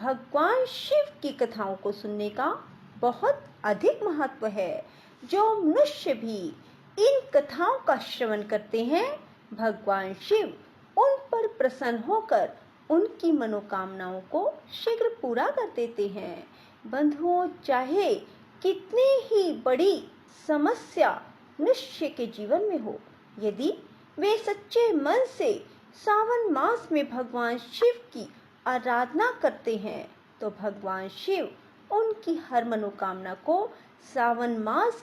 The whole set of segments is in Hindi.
भगवान शिव की कथाओं को सुनने का बहुत अधिक महत्व है। जो मनुष्य भी इन कथाओं का श्रवण करते हैं, भगवान शिव उन पर प्रसन्न होकर उनकी मनोकामनाओं को शीघ्र पूरा कर देते हैं। बंधुओं, चाहे कितनी ही बड़ी समस्या मनुष्य के जीवन में हो, यदि वे सच्चे मन से सावन मास में भगवान शिव की आराधना करते हैं, तो भगवान शिव उनकी हर मनोकामना को सावन मास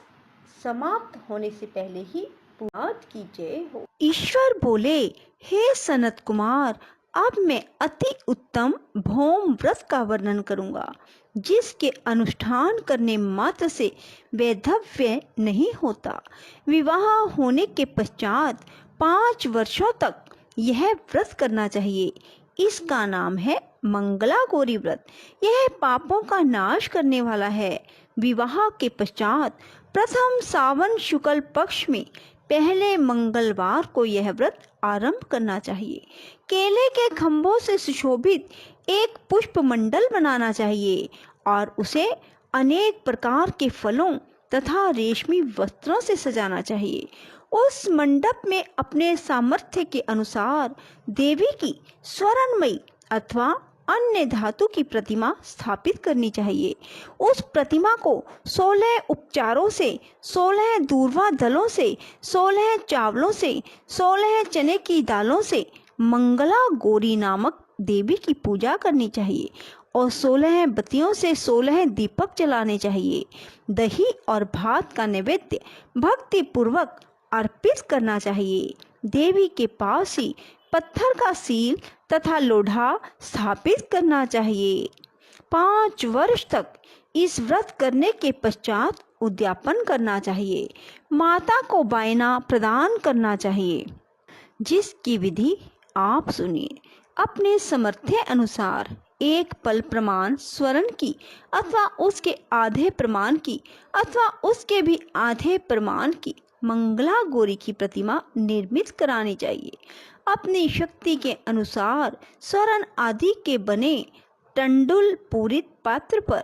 समाप्त होने से पहले ही पूरा कीजिए हो। ईश्वर बोले, हे सनत कुमार, अब मैं अति उत्तम भौम व्रत का वर्णन करूंगा, जिसके अनुष्ठान करने मात्र से वैधव्य नहीं होता। विवाह होने के पश्चात 5 वर्षों तक यह व्रत करना चाहिए। इसका नाम है मंगला गौरी व्रत। यह पापों का नाश करने वाला है। विवाह के पश्चात प्रथम सावन शुक्ल पक्ष में पहले मंगलवार को यह व्रत आरंभ करना चाहिए। केले के खंभों से सुशोभित एक पुष्प मंडल बनाना चाहिए और उसे अनेक प्रकार के फलों तथा रेशमी वस्त्रों से सजाना चाहिए। उस मंडप में अपने सामर्थ्य के अनुसार देवी की स्वर्णमयी अथवा अन्य धातु की प्रतिमा स्थापित करनी चाहिए। उस प्रतिमा को 16 उपचारों से, 16 दूर्वा दलों से, 16 चावलों से, 16 चने की दालों से मंगला गौरी नामक देवी की पूजा करनी चाहिए और 16 बत्तियों से 16 दीपक जलाने चाहिए। दही और भात का नैवेद्य भक्ति पूर्वक अर्पित करना चाहिए। देवी के पास ही पत्थर का सील तथा लोढ़ा स्थापित करना चाहिए। 5 वर्ष तक इस व्रत करने के पश्चात उद्यापन करना चाहिए। माता को बायना प्रदान करना चाहिए, जिसकी विधि आप सुनिए। अपने सामर्थ्य अनुसार एक पल प्रमाण स्वर्ण की अथवा उसके आधे प्रमाण की अथवा उसके भी आधे प्रमाण की मंगला गौरी की प्रतिमा निर्मित करानी चाहिए। अपनी शक्ति के अनुसार स्वर्ण आदि के बने टंडुल पूरित पात्र पर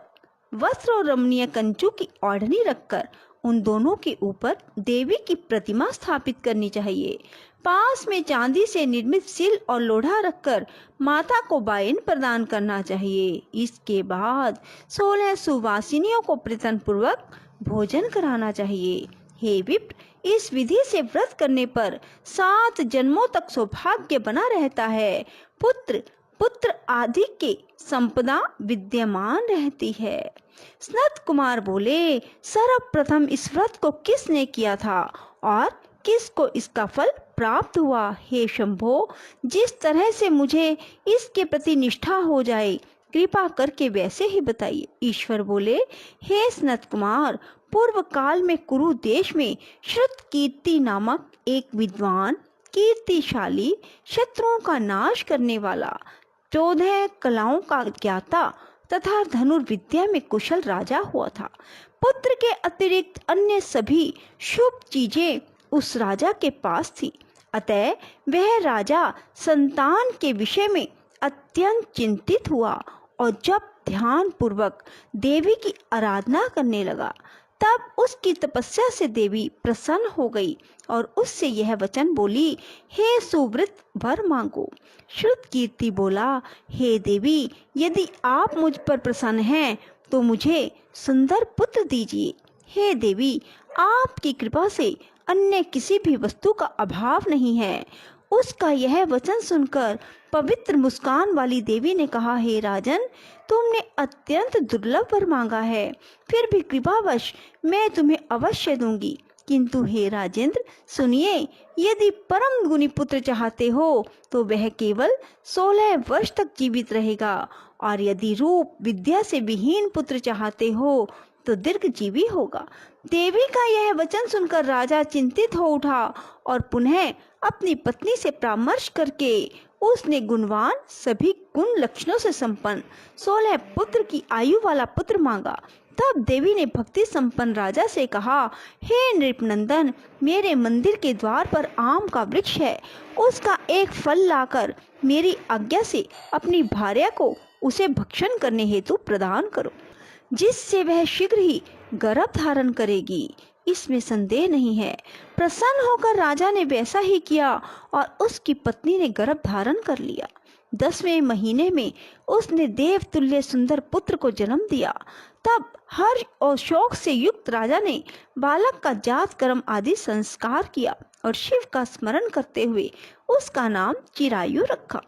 वस्त्र और रमणीय कंचू की ओढ़नी रखकर उन दोनों के ऊपर देवी की प्रतिमा स्थापित करनी चाहिए। पास में चांदी से निर्मित सिल और लोढ़ा रखकर माता को बायन प्रदान करना चाहिए। इसके बाद 16 सुवासिनियों को प्रयत्न पूर्वक भोजन कराना चाहिए। हे विप्र, इस विधि से व्रत करने पर 7 जन्मों तक सौभाग्य बना रहता है। पुत्र आदि के संपदा विद्यमान रहती है। सनत कुमार बोले, सर्वप्रथम इस व्रत को किसने किया था और किसको इसका फल प्राप्त हुआ? हे शंभो, जिस तरह से मुझे इसके प्रति निष्ठा हो जाए, कृपा करके वैसे ही बताइए। ईश्वर बोले, हे सनत कुमार, पूर्व काल में कुरु देश में श्रुतकीर्ति नामक एक विद्वान, कीर्तिशाली, शत्रुओं का नाश करने वाला, 14 कलाओं का ज्ञाता तथा धनुर्विद्या में कुशल राजा हुआ था। पुत्र के अतिरिक्त अन्य सभी शुभ चीजें उस राजा के पास थी। अतः वह राजा संतान के विषय में अत्यंत चिंतित हुआ और जब ध्यान पूर्वक देवी की आराधना करने लगा, तब उसकी तपस्या से देवी प्रसन्न हो गई और उससे यह वचन बोली, हे सुव्रत, वर मांगो। श्रुतकीर्ति बोला, हे देवी, यदि आप मुझ पर प्रसन्न हैं तो मुझे सुंदर पुत्र दीजिए। हे देवी, आपकी कृपा से अन्य किसी भी वस्तु का अभाव नहीं है। उसका यह वचन सुनकर पवित्र मुस्कान वाली देवी ने कहा, हे राजन, तुमने अत्यंत दुर्लभ वर मांगा है, फिर भी कृपावश मैं तुम्हें अवश्य दूंगी। किंतु हे राजेंद्र, सुनिए, यदि परम गुणी पुत्र चाहते हो तो वह केवल 16 वर्ष तक जीवित रहेगा, और यदि रूप विद्या से विहीन पुत्र चाहते हो तो दीर्घजीवी होगा। देवी का यह वचन सुनकर राजा चिंतित हो उठा और पुनः अपनी पत्नी से परामर्श करके उसने गुणवान, सभी गुण लक्षणों से संपन्न 16 पुत्र की आयु वाला पुत्र मांगा। तब देवी ने भक्ति संपन्न राजा से कहा, हे नृपनंदन, मेरे मंदिर के द्वार पर आम का वृक्ष है, उसका एक फल लाकर मेरी आज्ञा से अपनी भार्या को उसे भक्षण करने हेतु प्रदान करो, जिससे वह शीघ्र ही गर्भ धारण करेगी, इसमें संदेह नहीं है। प्रसन्न होकर राजा ने वैसा ही किया और उसकी पत्नी ने गर्भ धारण कर लिया। 10वें महीने में उसने देवतुल्य सुंदर पुत्र को जन्म दिया। तब हर्ष और शोक से युक्त राजा ने बालक का जात कर्म आदि संस्कार किया और शिव का स्मरण करते हुए उसका नाम चिरायु रखा।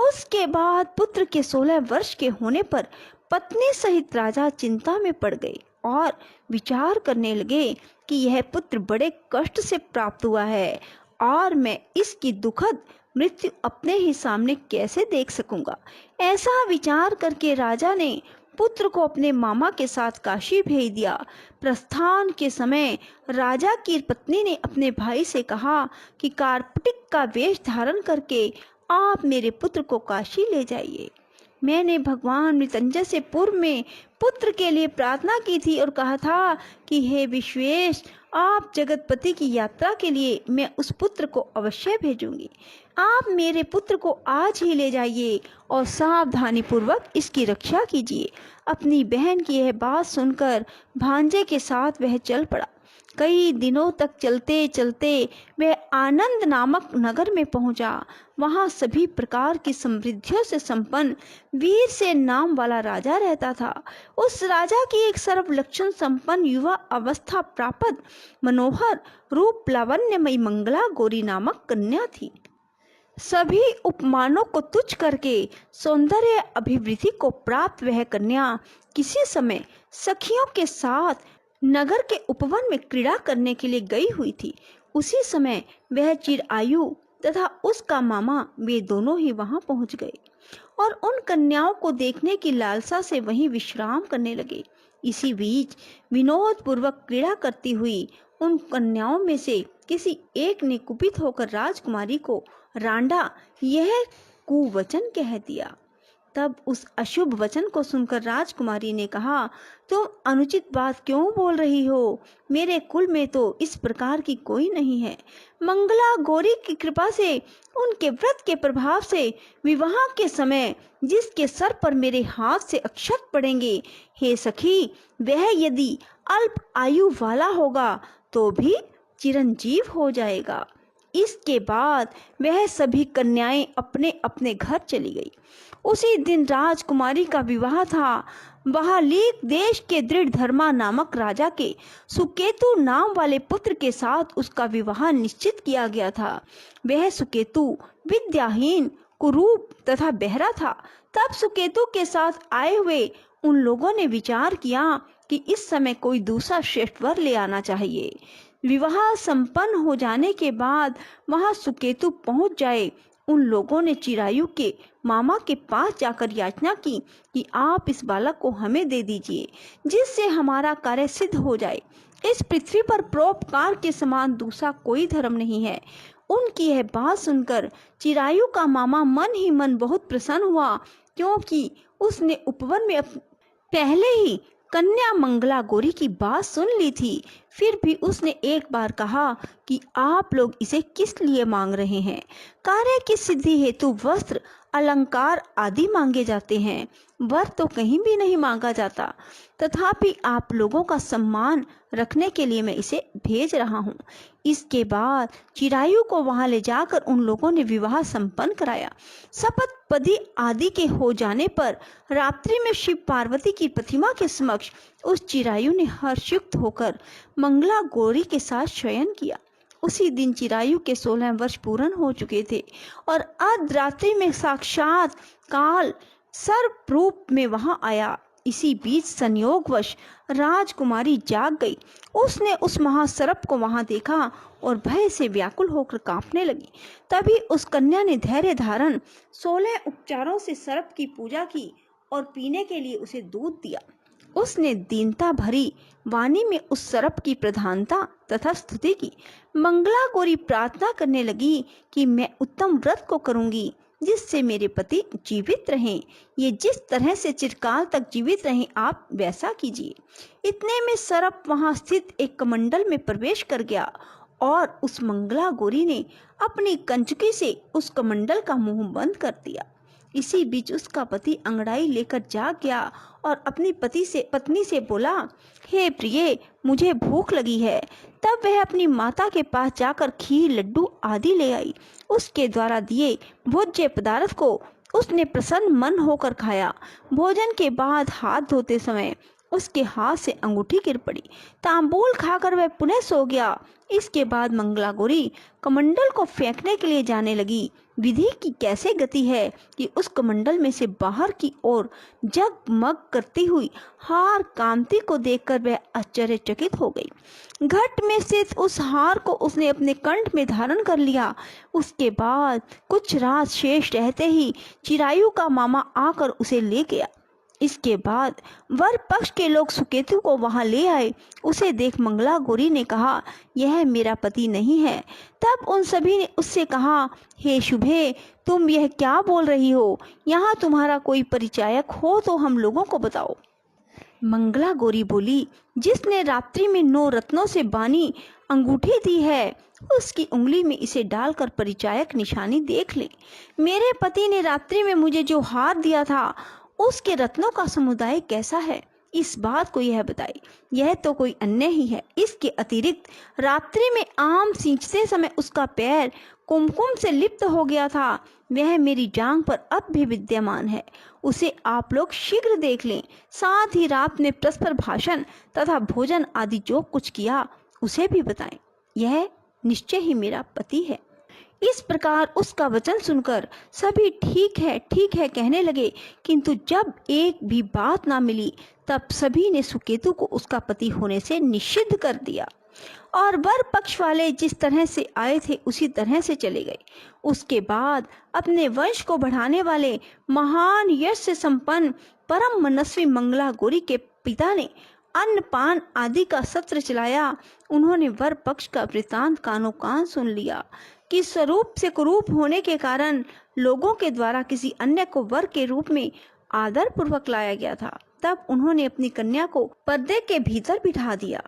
उसके बाद पुत्र के 16 वर्ष के होने पर पत्नी सहित राजा चिंता में पड़ गए और विचार करने लगे कि यह पुत्र बड़े कष्ट से प्राप्त हुआ है और मैं इसकी दुखद मृत्यु अपने ही सामने कैसे देख सकूंगा। ऐसा विचार करके राजा ने पुत्र को अपने मामा के साथ काशी भेज दिया। प्रस्थान के समय राजा की पत्नी ने अपने भाई से कहा कि कार्तिक का वेश धारण करके आप मेरे पुत्र को काशी ले जाइए। मैंने भगवान मृत्युंजय से पूर्व में पुत्र के लिए प्रार्थना की थी और कहा था कि हे विश्वेश, आप जगतपति की यात्रा के लिए मैं उस पुत्र को अवश्य भेजूंगी। आप मेरे पुत्र को आज ही ले जाइए और सावधानी पूर्वक इसकी रक्षा कीजिए। अपनी बहन की यह बात सुनकर भांजे के साथ वह चल पड़ा। कई दिनों तक चलते चलते वह आनंद नामक नगर में पहुंचा। वहां सभी प्रकार की समृद्धियों से संपन्न वीरसेन नाम वाला राजा रहता था। उस राजा की एक सर्व लक्षण संपन्न युवा अवस्था प्राप्त मनोहर रूप लावण्यमयी मंगला गौरी नामक कन्या थी। सभी उपमानों को तुच्छ करके सौंदर्य अभिवृद्धि को प्राप्त वह कन्या किसी समय सखियों के साथ नगर के उपवन में क्रीड़ा करने के लिए गई हुई थी। उसी समय वह चिरायु तथा उसका मामा वे दोनों ही वहां पहुंच गए और उन कन्याओं को देखने की लालसा से वहीं विश्राम करने लगे। इसी बीच विनोद पूर्वक क्रीड़ा करती हुई उन कन्याओं में से किसी एक ने कुपित होकर राजकुमारी को रांडा यह कुवचन कह दिया। तब उस अशुभ वचन को सुनकर राजकुमारी ने कहा, तुम अनुचित बात क्यों बोल रही हो? मेरे कुल में तो इस प्रकार की कोई नहीं है। मंगला गौरी की कृपा से, उनके व्रत के प्रभाव से विवाह के समय जिसके सर पर मेरे हाथ से अक्षत पड़ेंगे, हे सखी, वह यदि अल्प आयु वाला होगा तो भी चिरंजीव हो जाएगा। इसके बाद वह सभी कन्याएं अपने अपने घर चली गई। उसी दिन राजकुमारी का विवाह था। बहालीक देश के दृढ़ धर्मा नामक राजा के सुकेतु नाम वाले पुत्र के साथ उसका विवाह निश्चित किया गया था। वह सुकेतु विद्याहीन, कुरूप तथा बहरा था। तब सुकेतु के साथ आए हुए उन लोगों ने विचार किया कि इस समय कोई दूसरा श्रेष्ठ वर ले आना चाहिए। विवाह संपन्न हो जाने के बाद वहां सुकेतु पहुंच जाए। उन लोगों ने चिरायु के मामा के पास जाकर याचना की कि आप इस बालक को हमें दे दीजिए, जिससे हमारा कार्य सिद्ध हो जाए। इस पृथ्वी पर परोपकार के समान दूसरा कोई धर्म नहीं है। उनकी यह बात सुनकर चिरायु का मामा मन ही मन बहुत प्रसन्न हुआ, क्योंकि उसने उपवन में पहले ही कन्या मंगला गौरी की बात सुन ली थी। फिर भी उसने एक बार कहा कि आप लोग इसे किस लिए मांग रहे हैं? कार्य की सिद्धि हेतु वस्त्र, अलंकार आदि मांगे जाते हैं, वर तो कहीं भी नहीं मांगा जाता। तथापि आप लोगों का सम्मान रखने के लिए मैं इसे भेज रहा हूँ। इसके बाद चिरायु को वहां ले जाकर उन लोगों ने विवाह संपन्न कराया। शपथ पदी आदि के हो जाने पर रात्रि में शिव पार्वती की प्रतिमा के समक्ष उस चिरायु ने हर्षयुक्त होकर मंगला गौरी के साथ शयन किया। उसी दिन चिरायु के 16 वर्ष पूर्ण हो चुके थे और अर्धरात्रि में साक्षात काल सर्प रूप में वहां आया। इसी बीच संयोगवश राजकुमारी जाग गई। उसने उस महासर्प को वहां देखा और भय से व्याकुल होकर कांपने लगी। तभी उस कन्या ने धैर्य धारण 16 उपचारों से सर्प की पूजा की और पीने के लिए उसे दूध दिया। उसने दीनता भरी वाणी में उस सर्प की प्रधानता तथा स्तुति की। मंगला गौरी प्रार्थना करने लगी कि मैं उत्तम व्रत को करूंगी जिससे मेरे पति जीवित रहें। ये जिस तरह से चिरकाल तक जीवित रहें, आप वैसा कीजिए। इतने में सर्प वहां स्थित एक कमंडल में प्रवेश कर गया और उस मंगला गौरी ने अपनी कंचुकी से उस कमंडल का मुंह बंद कर दिया। इसी बीच उसका पति अंगड़ाई लेकर जाग गया और अपनी पत्नी से बोला, हे प्रिय, मुझे भूख लगी है। तब वह अपनी माता के पास जाकर खीर, लड्डू आदि ले आई। उसके द्वारा दिए भोज्य पदार्थ को उसने प्रसन्न मन होकर खाया। भोजन के बाद हाथ धोते समय उसके हाथ से अंगूठी गिर पड़ी। तांबूल खाकर वह पुनः सो गया। इसके बाद मंगला गौरी कमंडल को फेंकने के लिए जाने लगी। विधि की कैसे गति है कि उस कमंडल में से बाहर की ओर जगमग करती हुई हार कांति को देखकर वह आश्चर्यचकित हो गई। घट में स्थित उस हार को उसने अपने कंठ में धारण कर लिया। उसके बाद कुछ रात शेष रहते ही चिरायु का मामा आकर उसे ले गया। इसके बाद वर पक्ष के लोग सुकेतु को वहां ले आए। उसे देख मंगला गौरी ने कहा, यह मेरा पति नहीं है। तब उन सभी ने उससे कहा, हे शुभे, तुम यह क्या बोल रही हो? यहाँ तुम्हारा कोई परिचायक हो तो हम लोगों को बताओ। मंगला गौरी बोली, जिसने रात्रि में 9 रत्नों से बानी अंगूठी दी है, उसकी उंगली में इसे डालकर परिचायक निशानी देख ले। मेरे पति ने रात्रि में मुझे जो हार दिया था, उसके रत्नों का समुदाय कैसा है, इस बात को यह बताए। यह तो कोई अन्य ही है। इसके अतिरिक्त रात्रि में आम सींचते समय उसका पैर कुमकुम से लिप्त हो गया था। वह मेरी जांघ पर अब भी विद्यमान है। उसे आप लोग शीघ्र देख लें। साथ ही रात में परस्पर भाषण तथा भोजन आदि जो कुछ किया उसे भी बताएं। यह निश्चय ही मेरा पति है। इस प्रकार उसका वचन सुनकर सभी ठीक है कहने लगे, किंतु जब एक भी बात ना मिली तब सभी ने सुकेतु को उसका पति होने से निषिद्ध कर दिया और वर पक्ष वाले जिस तरह से आए थे उसी तरह से चले गए। उसके बाद अपने वंश को बढ़ाने वाले महान यश से संपन्न परम मनस्वी मंगला गौरी के पिता ने अन्न पान आदि का सत्र चलाया। उन्होंने वर पक्ष का वृतांत कानों कान सुन लिया कि स्वरूप से कुरूप होने के कारण लोगों के द्वारा किसी अन्य को वर के रूप में आदर पूर्वक लाया गया था। तब उन्होंने अपनी कन्या को पर्दे के भीतर बिठा दिया।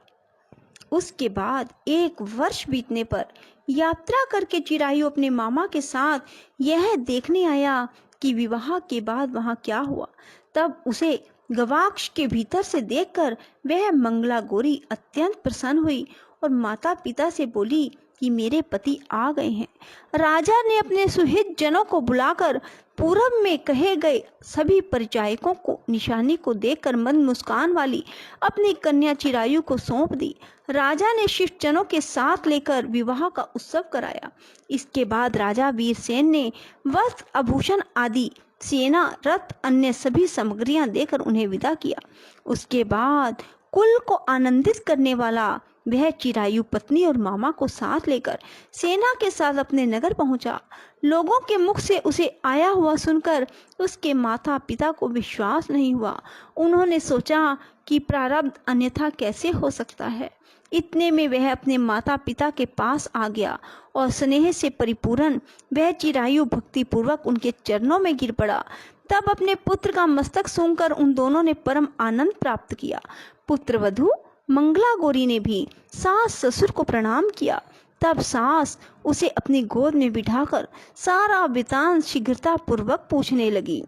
उसके बाद 1 वर्ष बीतने पर यात्रा करके चिरायु अपने मामा के साथ यह देखने आया कि विवाह के बाद वहां क्या हुआ। तब उसे गवाक्ष के भीतर से देखकर वह मंगला गौरी अत्यंत प्रसन्न हुई और माता पिता से बोली कि मेरे पति आ गए हैं। राजा ने अपने सुहित जनों को बुलाकर पूरब में कहे गए सभी परिचायकों को निशानी को देखकर मंद मुस्कान वाली अपनी कन्या चिरायु को सौंप दी। राजा ने शिष्ट जनों के साथ लेकर विवाह का उत्सव कराया। इसके बाद राजा वीरसेन ने वस्त्र, आभूषण आदि, सेना, रथ, अन्य सभी सामग्रियां देकर उन्हें विदा किया। उसके बाद कुल को आनंदित करने वाला वह चिरायु पत्नी और मामा को साथ लेकर सेना के साथ अपने नगर पहुंचा। लोगों के मुख से उसे आया हुआ सुनकर उसके माता पिता को विश्वास नहीं हुआ। उन्होंने सोचा कि प्रारब्ध अन्यथा कैसे हो सकता है। इतने में वह अपने माता पिता के पास आ गया और स्नेह से परिपूर्ण वह चिरायु भक्ति पूर्वक उनके चरणों में गिर पड़ा। तब अपने पुत्र का मस्तक सूंघकर उन दोनों ने परम आनंद प्राप्त किया। पुत्रवधू मंगला गौरी ने भी सास ससुर को प्रणाम किया। तब सास उसे अपनी गोद में बिठाकर सारा वृतांत शीघ्रता पूर्वक पूछने लगी।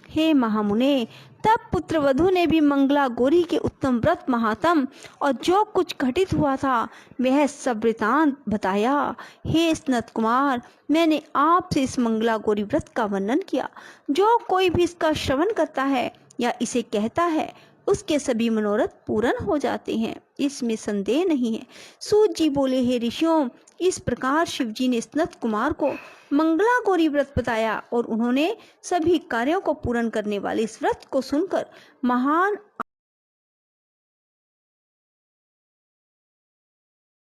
हे महामुने, तब पुत्रवधू ने भी मंगला गौरी के उत्तम व्रत महात्म और जो कुछ घटित हुआ था वह सब वृतांत बताया। हे स्नत कुमार, मैंने आपसे इस मंगला गौरी व्रत का वर्णन किया। जो कोई भी इसका श्रवण करता है या इसे कहता है उसके सभी मनोरथ पूर्ण हो जाते हैं, इसमें संदेह नहीं है। सूत जी बोले, हे ऋषियों, इस प्रकार शिवजी ने स्नत कुमार को मंगला गौरी व्रत बताया और उन्होंने सभी कार्यों को पूर्ण करने वाले इस व्रत को सुनकर महान